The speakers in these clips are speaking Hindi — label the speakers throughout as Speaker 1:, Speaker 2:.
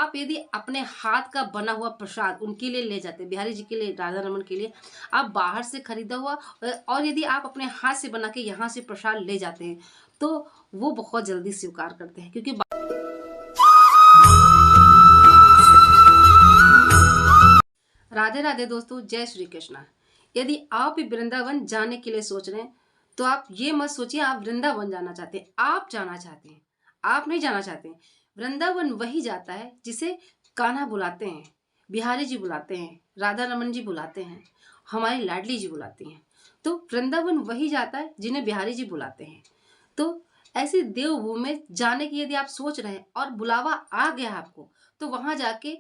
Speaker 1: आप यदि अपने हाथ का बना हुआ प्रसाद उनके लिए ले जाते हैं, बिहारी जी के लिए, राधा रमन के लिए, आप बाहर से खरीदा हुआ और यदि आप अपने हाथ से बना के यहाँ से प्रसाद ले जाते हैं तो वो बहुत जल्दी स्वीकार करते हैं। क्योंकि राधे राधे दोस्तों, जय श्री कृष्णा। यदि आप भी वृंदावन जाने के लिए सोच रहे हैं तो आप ये मत सोचिए आप वृंदावन जाना चाहते हैं, आप जाना चाहते हैं, आप नहीं जाना चाहते हैं। वृंदावन वही जाता है जिसे कान्हा बुलाते हैं, बिहारी जी बुलाते हैं, राधा रमन जी बुलाते हैं, हमारी लाडली जी बुलाती हैं। तो वृंदावन वही जाता है जिन्हें बिहारी जी बुलाते हैं। तो ऐसी देवभूमि में जाने की यदि आप सोच रहे हैं और बुलावा आ गया आपको, तो वहां जाके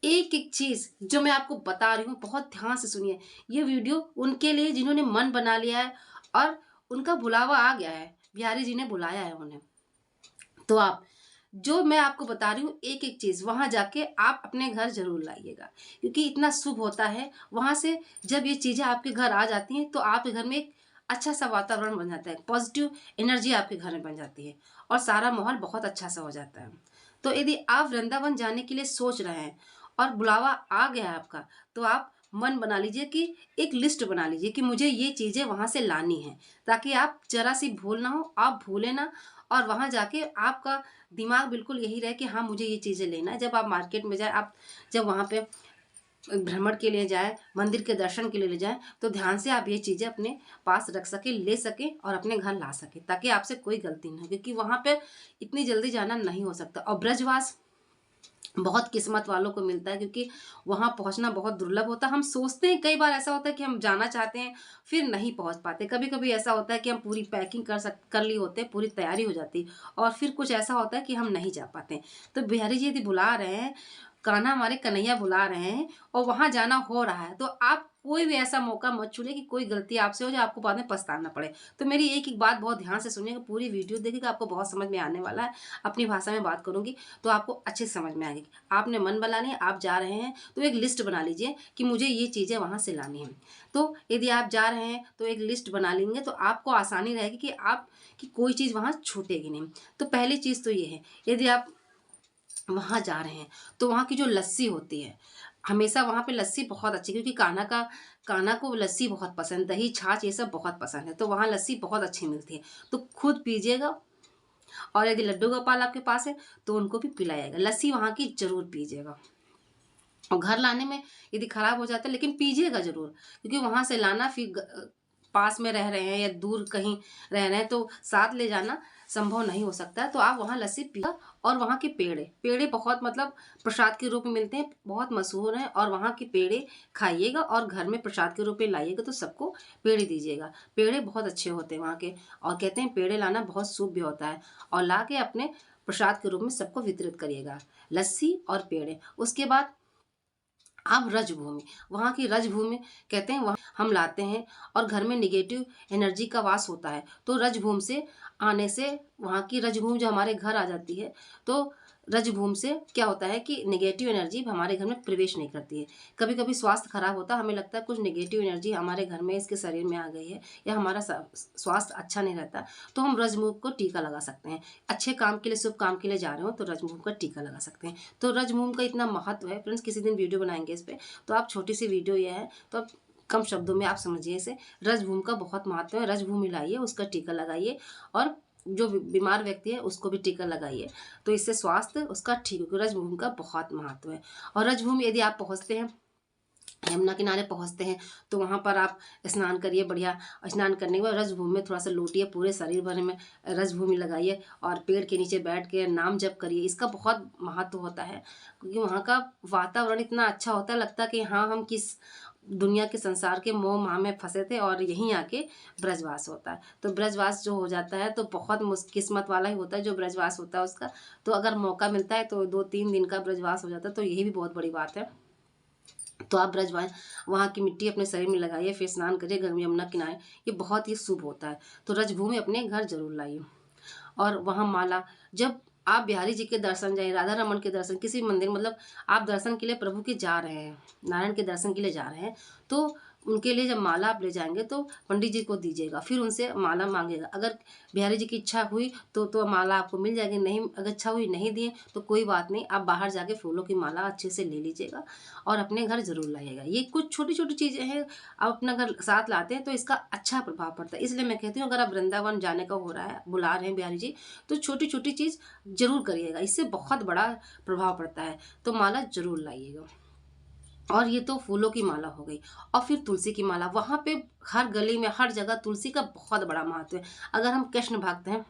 Speaker 1: एक एक चीज जो मैं आपको बता रही हूँ बहुत ध्यान से सुनिए। ये वीडियो उनके लिए जिन्होंने मन बना लिया है और उनका बुलावा आ गया है, बिहारी जी ने बुलाया है उन्हें। तो आप जो मैं आपको बता रही हूँ एक एक चीज वहां जाके आप अपने घर जरूर लाइएगा, क्योंकि इतना शुभ होता है वहां से। जब ये चीजें आपके घर आ जाती हैं तो आपके घर में एक अच्छा सा वातावरण बन जाता है, पॉजिटिव एनर्जी आपके घर में बन जाती है और सारा माहौल बहुत अच्छा सा हो जाता है। तो यदि आप वृंदावन जाने के लिए सोच रहे हैं और बुलावा आ गया है आपका, तो आप मन बना लीजिए कि एक लिस्ट बना लीजिए कि मुझे ये चीजें वहां से लानी है, ताकि आप जरा सी भूल ना हो, आप भूले ना। और वहां जाके आपका दिमाग बिल्कुल यही रहे कि हाँ मुझे ये चीजें लेना है। जब आप मार्केट में जाए, आप जब वहां पे भ्रमण के लिए जाए, मंदिर के दर्शन के लिए ले जाए, तो ध्यान से आप ये चीजें अपने पास रख सके, ले सके और अपने घर ला सके, ताकि आपसे कोई गलती ना हो। क्योंकि वहां पे इतनी जल्दी जाना नहीं हो सकता। और ब्रजवास बहुत किस्मत वालों को मिलता है, क्योंकि वहां पहुंचना बहुत दुर्लभ होता है। हम सोचते हैं, कई बार ऐसा होता है कि हम जाना चाहते हैं फिर नहीं पहुंच पाते। कभी कभी ऐसा होता है कि हम पूरी पैकिंग कर ली होते हैं, पूरी तैयारी हो जाती है और फिर कुछ ऐसा होता है कि हम नहीं जा पाते। तो बिहारी जी यदि बुला रहे हैं, कान्हा हमारे कन्हैया बुला रहे हैं और वहां जाना हो रहा है, तो आप कोई भी ऐसा मौका मत चुनिए कि कोई गलती आपसे हो जाए, आपको बाद में पछताना पड़े। तो मेरी एक एक बात बहुत ध्यान से सुनिएगा, पूरी वीडियो देखिएगा, आपको बहुत समझ में आने वाला है। अपनी भाषा में बात करूंगी तो आपको अच्छे से समझ में आएगी। आपने मन बनानी है, आप जा रहे हैं तो एक लिस्ट बना लीजिए कि मुझे ये चीजें वहां से लानी है। तो यदि आप जा रहे हैं तो एक लिस्ट बना लेंगे तो आपको आसानी रहेगी कि आप की कोई चीज वहां छूटेगी नहीं। तो पहली चीज तो ये है, यदि आप वहां जा रहे हैं तो वहां की जो लस्सी होती है, हमेशा वहां पे लस्सी बहुत अच्छी, क्योंकि कान्हा को लस्सी बहुत पसंद, दही छाछ ये सब बहुत पसंद है, तो वहां लस्सी बहुत अच्छी मिलती है। तो खुद पीजिएगा और यदि लड्डू गोपाल आपके पास है तो उनको भी पिलाइएगा। लस्सी वहां की जरूर पीजिएगा। और घर लाने में यदि खराब हो जाता है, लेकिन पीजिएगा जरूर, क्योंकि वहां से लाना फिर पास में रह रहे हैं या दूर कहीं रह रहे हैं तो साथ ले जाना संभव नहीं हो सकता है। तो आप वहां लस्सी पिया। और वहां के पेड़े पेड़े बहुत मतलब प्रसाद के रूप में मिलते हैं, बहुत मशहूर हैं। और वहां के पेड़े खाइएगा और घर में प्रसाद के रूप में लाइएगा तो सबको पेड़े दीजिएगा। पेड़े बहुत अच्छे होते हैं वहां के, और कहते हैं पेड़े लाना बहुत शुभ भी होता है। और ला के अपने प्रसाद के रूप में सबको वितरित करिएगा, लस्सी और पेड़े। उसके बाद अब रजभूमि, वहाँ की रजभूमि कहते हैं वहाँ हम लाते हैं और घर में निगेटिव एनर्जी का वास होता है। तो रजभूमि से आने से, वहाँ की रजभूमि जो हमारे घर आ जाती है, तो रजभूमि से क्या होता है कि निगेटिव एनर्जी हमारे घर में प्रवेश नहीं करती है। कभी कभी स्वास्थ्य खराब होता है, हमें लगता है कुछ निगेटिव एनर्जी हमारे घर में, इसके शरीर में आ गई है या हमारा स्वास्थ्य अच्छा नहीं रहता, तो हम रजभूमि को टीका लगा सकते हैं। अच्छे काम के लिए, शुभ काम के लिए जा रहे हो तो रजभूमि का टीका लगा सकते हैं। तो रजभूमि का इतना महत्व है फ्रेंड्स, किसी दिन वीडियो बनाएंगे इस पर। तो आप छोटी सी वीडियो ये है तो आप कम शब्दों में आप समझिए इसे। रजभूमि का बहुत महत्व है, रजभूमि लाइए, उसका टीका लगाइए और जो बीमार व्यक्ति है उसको भी टीका लगाइए, तो इससे स्वास्थ्य उसका ठीक होगा। रजभूमि का बहुत महत्व है। और रजभूमि यदि आप पहुंचते हैं, यमुना किनारे पहुंचते हैं, तो वहां पर आप स्नान करिए बढ़िया। स्नान करने के बाद रजभूमि में थोड़ा सा लौटिए, पूरे शरीर भर में रजभूमि लगाइए और पेड़ के नीचे बैठ के नाम जप करिए। इसका बहुत महत्व होता है, क्योंकि वहाँ का वातावरण इतना अच्छा होता है, लगता है कि हाँ हम किस दुनिया के संसार के मोह माह में फंसे थे और यहीं आके ब्रजवास होता है। तो ब्रजवास जो हो जाता है तो बहुत किस्मत वाला ही होता है जो ब्रजवास होता है उसका। तो अगर मौका मिलता है तो 2-3 दिन का ब्रजवास हो जाता है, तो यही भी बहुत बड़ी बात है। तो आप ब्रजवास वहाँ की मिट्टी अपने शरीर में लगाइए, फिर स्नान करिए गंगा यमुना किनारे, ये बहुत ही शुभ होता है। तो रजभूमि अपने घर जरूर लाइए। और वहाँ माला, जब आप बिहारी जी के दर्शन जाए, राधा रमन के दर्शन, किसी मंदिर मतलब आप दर्शन के लिए प्रभु के जा रहे हैं, नारायण के दर्शन के लिए जा रहे हैं, तो उनके लिए जब माला आप ले जाएंगे तो पंडित जी को दीजिएगा, फिर उनसे माला मांगेगा। अगर बिहारी जी की इच्छा हुई तो माला आपको मिल जाएगी, नहीं अगर इच्छा हुई नहीं दिए तो कोई बात नहीं, आप बाहर जाके फूलों की माला अच्छे से ले लीजिएगा और अपने घर जरूर लाइएगा। ये कुछ छोटी छोटी चीज़ें हैं, आप अपना घर साथ लाते हैं तो इसका अच्छा प्रभाव पड़ता है। इसलिए मैं कहती हूँ अगर आप वृंदावन जाने का हो रहा है, बुला रहे हैं बिहारी जी, तो छोटी छोटी चीज़ जरूर करिएगा, इससे बहुत बड़ा प्रभाव पड़ता है। तो माला जरूर लाइएगा। और ये तो फूलों की माला हो गई। और फिर तुलसी की माला, वहाँ पे हर गली में हर जगह तुलसी का बहुत बड़ा महत्व है। अगर हम कृष्ण भक्त हैं,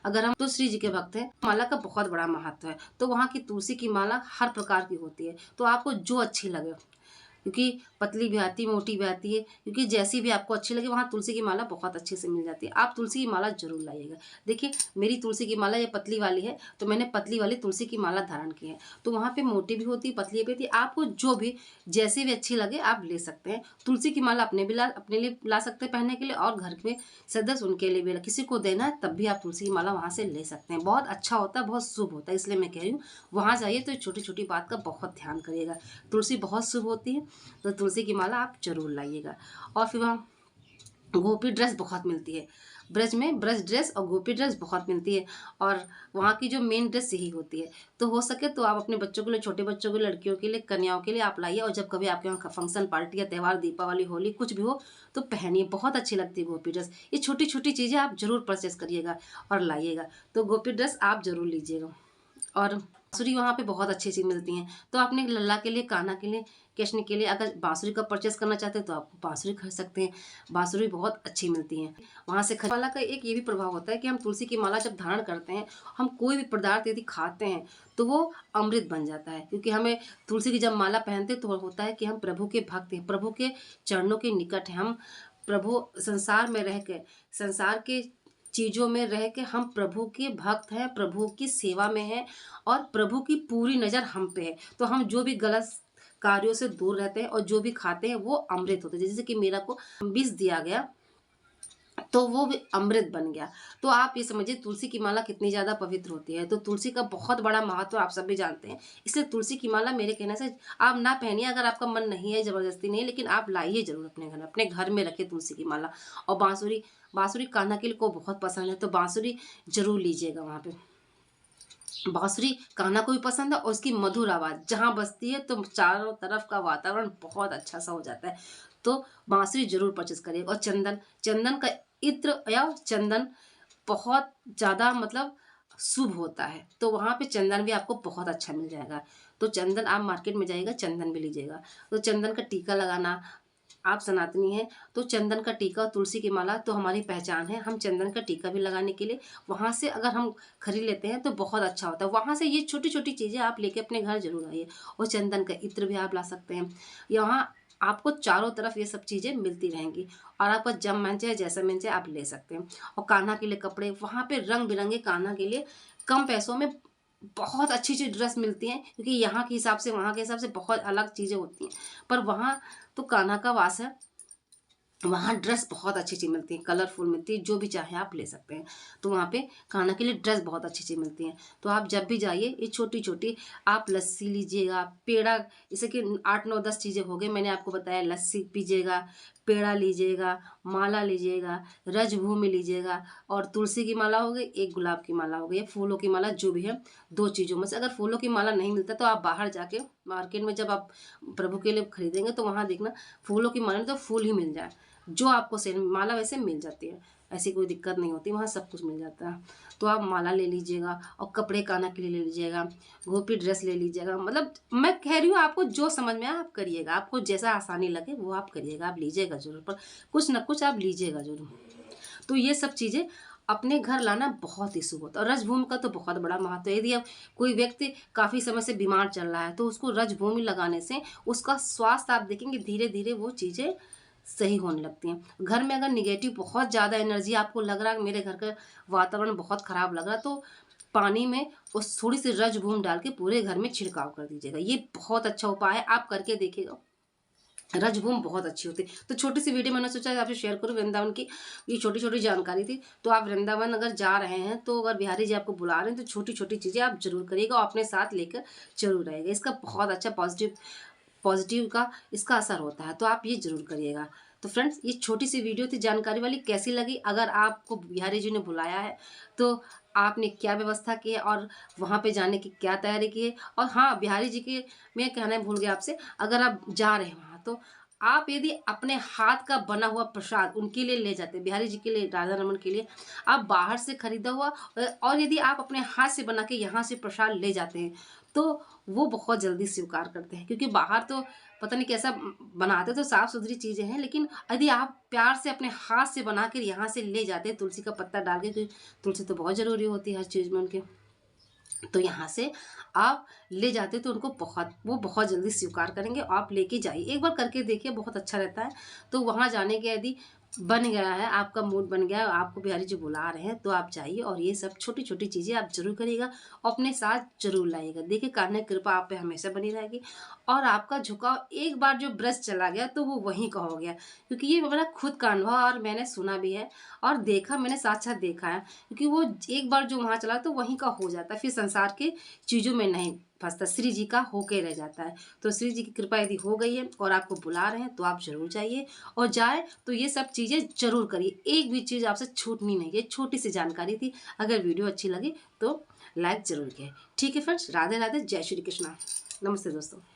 Speaker 1: अगर हम तो श्री जी के भक्त हैं, माला का बहुत बड़ा महत्व है। तो वहाँ की तुलसी की माला हर प्रकार की होती है, तो आपको जो अच्छी लगे, क्योंकि पतली भी आती है, मोटी भी आती है, क्योंकि जैसी भी आपको अच्छी लगे वहाँ तुलसी की माला बहुत अच्छे से मिल जाती है। आप तुलसी की माला जरूर लाइएगा। देखिए मेरी तुलसी की माला ये पतली वाली है, तो मैंने पतली वाली तुलसी की माला धारण की है। तो वहाँ पे मोटी भी होती है, पतली भी होती है, आपको जो भी जैसी भी अच्छी लगे आप ले सकते हैं। तुलसी की माला अपने लिए ला सकते हैं पहनने के लिए, और घर में सदस्य उनके लिए भी, किसी को देना है तब भी आप तुलसी की माला वहाँ से ले सकते हैं। बहुत अच्छा होता है, बहुत शुभ होता है, इसलिए मैं कह रही हूँ वहाँ जाइए तो छोटी छोटी बात का बहुत ध्यान करिएगा। तुलसी बहुत शुभ होती है, तो तुलसी की माला आप जरूर लाइएगा। और फिर वहाँ गोपी ड्रेस बहुत मिलती है, ब्रज में ब्रज ड्रेस और गोपी ड्रेस बहुत मिलती है, और वहाँ की जो मेन ड्रेस यही होती है। तो हो सके तो आप अपने बच्चों के लिए, छोटे बच्चों के लिए, लड़कियों के लिए, कन्याओं के लिए आप लाइए। और जब कभी आपके यहाँ फंक्शन पार्टी या त्यौहार, दीपावली, होली कुछ भी हो तो पहनिए, बहुत अच्छी लगती है गोपी ड्रेस। ये छोटी छोटी चीज़ें आप जरूर परचेस करिएगा और लाइएगा। तो गोपी ड्रेस आप जरूर लीजिएगा। और बांसुरी वहाँ पे बहुत अच्छी सी मिलती हैं, तो आपने लल्ला के लिए, कान्हा के लिए, कृष्ण के लिए अगर बांसुरी का परचेस करना चाहते हैं तो आप बांसुरी खरीद सकते हैं। बांसुरी बहुत अच्छी मिलती हैं वहाँ से। माला का एक ये भी प्रभाव होता है कि हम तुलसी की माला जब धारण करते हैं, हम कोई भी पदार्थ यदि खाते हैं तो वो अमृत बन जाता है। क्योंकि हमें तुलसी की जब माला पहनते तो होता है कि हम प्रभु के भक्त हैं, प्रभु के चरणों के निकट हैं। हम प्रभु संसार में रह के, संसार के चीज़ों में रह के हम प्रभु के भक्त हैं, प्रभु की सेवा में हैं, और प्रभु की पूरी नज़र हम पे है। तो हम जो भी गलत कार्यों से दूर रहते हैं और जो भी खाते हैं वो अमृत होते हैं। जैसे कि मेरा को विष दिया गया तो वो भी अमृत बन गया। तो आप ये समझिए तुलसी की माला कितनी ज़्यादा पवित्र होती है। तो तुलसी का बहुत बड़ा महत्व आप सभी जानते हैं, इसलिए तुलसी की माला मेरे कहने से आप ना पहनिए, अगर आपका मन नहीं है, ज़बरदस्ती नहीं, लेकिन आप लाइए जरूर अपने घर में रखिए तुलसी की माला। और बांसुरी, बांसुरी कान्हा के लिए को बहुत पसंद है, तो बांसुरी जरूर लीजिएगा। वहाँ पे बांसुरी कान्हा को भी पसंद है, और उसकी मधुर आवाज़ जहाँ बजती है तो चारों तरफ का वातावरण बहुत अच्छा सा हो जाता है। तो बांसुरी जरूर परचेस करिएगा। और चंदन, चंदन का इत्र या चंदन बहुत ज़्यादा मतलब शुभ होता है, तो वहाँ पे चंदन भी आपको बहुत अच्छा मिल जाएगा। तो चंदन आप मार्केट में जाइएगा, चंदन भी लीजिएगा। तो चंदन का टीका लगाना, आप सनातनी हैं तो चंदन का टीका और तुलसी की माला तो हमारी पहचान है, हम चंदन का टीका भी लगाने के लिए वहाँ से अगर हम खरीद लेते हैं तो बहुत अच्छा होता है। वहाँ से ये छोटी छोटी चीज़ें आप लेके अपने घर जरूर आइए। और चंदन का इत्र भी आप ला सकते हैं। यहाँ आपको चारों तरफ ये सब चीज़ें मिलती रहेंगी, और आपका जब मन चाहे, जैसा मन चाहे आप ले सकते हैं। और कान्हा के लिए कपड़े, वहाँ पे रंग बिरंगे कान्हा के लिए कम पैसों में बहुत अच्छी अच्छी ड्रेस मिलती हैं, क्योंकि यहाँ के हिसाब से वहाँ के हिसाब से बहुत अलग चीज़ें होती हैं। पर वहाँ तो कान्हा का वास है, वहाँ ड्रेस बहुत अच्छी अच्छी मिलती है, कलरफुल मिलती है, जो भी चाहे आप ले सकते हैं। तो वहाँ पे खाना के लिए ड्रेस बहुत अच्छी अच्छी मिलती हैं। तो आप जब भी जाइए ये छोटी छोटी आप लस्सी लीजिएगा, पेड़ा, जैसे कि 8 9 10 चीज़ें हो गई मैंने आपको बताया। लस्सी पीजिएगा, पेड़ा लीजिएगा, माला लीजिएगा, रजभूमि लीजिएगा, और तुलसी की माला हो गई, एक गुलाब की माला हो गई, फूलों की माला, जो भी है 2 चीज़ों में से। अगर फूलों की माला नहीं मिलता तो आप बाहर जाके मार्केट में जब आप प्रभु के लिए खरीदेंगे तो वहाँ देखना फूलों की माला तो फूल ही मिल जाए, जो आपको सेल माला वैसे मिल जाती है, ऐसी कोई दिक्कत नहीं होती, वहाँ सब कुछ मिल जाता है। तो आप माला ले लीजिएगा, और कपड़े कान्हा के लिए ले लीजिएगा, गोपी ड्रेस ले लीजिएगा। मतलब मैं कह रही हूँ आपको जो समझ में आए आप करिएगा, आपको जैसा आसानी लगे वो आप करिएगा, आप लीजिएगा जरूर, पर कुछ ना कुछ आप लीजिएगा जरूर। तो ये सब चीज़ें अपने घर लाना बहुत ही शुभ होता है। और रजभूमि का तो बहुत बड़ा महत्व है। यदि अब कोई व्यक्ति काफ़ी समय से बीमार चल रहा है तो उसको रजभूमि लगाने से उसका स्वास्थ्य आप देखेंगे धीरे धीरे वो चीज़ें सही होने लगती हैं। घर में अगर निगेटिव बहुत ज़्यादा एनर्जी आपको लग रहा है, मेरे घर का वातावरण बहुत ख़राब लग रहा है, तो पानी में उस थोड़ी सी रजभूमि डाल के पूरे घर में छिड़काव कर दीजिएगा। ये बहुत अच्छा उपाय है, आप करके देखिएगा, रजभूमि बहुत अच्छी होती है। तो छोटी सी वीडियो मैंने सोचा आपसे शेयर करूं वृंदावन की, ये छोटी छोटी जानकारी थी। तो आप वृंदावन अगर जा रहे हैं तो अगर बिहारी जी आपको बुला रहे हैं तो छोटी छोटी चीज़ें आप जरूर करिएगा और अपने साथ लेकर जरूर रहेगा। इसका बहुत अच्छा पॉजिटिव पॉजिटिव का इसका असर होता है। तो आप ये ज़रूर करिएगा। तो फ्रेंड्स, ये छोटी सी वीडियो थी जानकारी वाली, कैसी लगी? अगर आपको बिहारी जी ने बुलाया है तो आपने क्या व्यवस्था की है और वहाँ पे जाने की क्या तैयारी की है? और हाँ, बिहारी जी के मैं कहना भूल गया आपसे, अगर आप जा रहे हैं वहाँ तो आप यदि अपने हाथ का बना हुआ प्रसाद उनके लिए ले जाते हैं, बिहारी जी के लिए, राधा रमन के लिए, आप बाहर से खरीदा हुआ और यदि आप अपने हाथ से बना के यहाँ से प्रसाद ले जाते हैं तो वो बहुत जल्दी स्वीकार करते हैं, क्योंकि बाहर तो पता नहीं कैसा बनाते, तो साफ सुथरी चीज़ें हैं, लेकिन यदि आप प्यार से अपने हाथ से बना कर यहाँ से ले जाते हैं तुलसी का पत्ता डाल के, क्योंकि तुलसी तो बहुत ज़रूरी होती है हर चीज़ में उनके, तो यहाँ से आप ले जाते तो उनको वो बहुत जल्दी स्वीकार करेंगे। आप लेके जाइए, एक बार करके देखिए, बहुत अच्छा रहता है। तो वहाँ जाने के यदि बन गया है, आपका मूड बन गया है, आपको बिहारी जी बुला रहे हैं, तो आप जाइए और ये सब छोटी-छोटी चीज़ें आप ज़रूर करिएगा, अपने साथ ज़रूर लाइएगा। देखिए, कान्हा की कृपा आप पे हमेशा बनी रहेगी और आपका झुकाव एक बार जो ब्रज चला गया तो वो वहीं का हो गया। क्योंकि ये मेरा खुद का अनुभव और मैंने सुना भी है और देखा, मैंने साक्षात देखा है। क्योंकि वो एक बार जो वहाँ चला तो वहीं का हो जाता है, फिर संसार के चीज़ों में नहीं फँसता, श्री जी का होके रह जाता है। तो श्री जी की कृपा यदि हो गई है और आपको बुला रहे हैं तो आप ज़रूर जाइए और जाएँ तो ये सब चीज़ें ज़रूर करिए। एक भी चीज़ आपसे छूटनी नहीं है। छोटी सी जानकारी थी। अगर वीडियो अच्छी लगी तो लाइक ज़रूर किया। ठीक है फ्रेंड्स, राधे राधे, जय श्री कृष्णा। नमस्ते दोस्तों।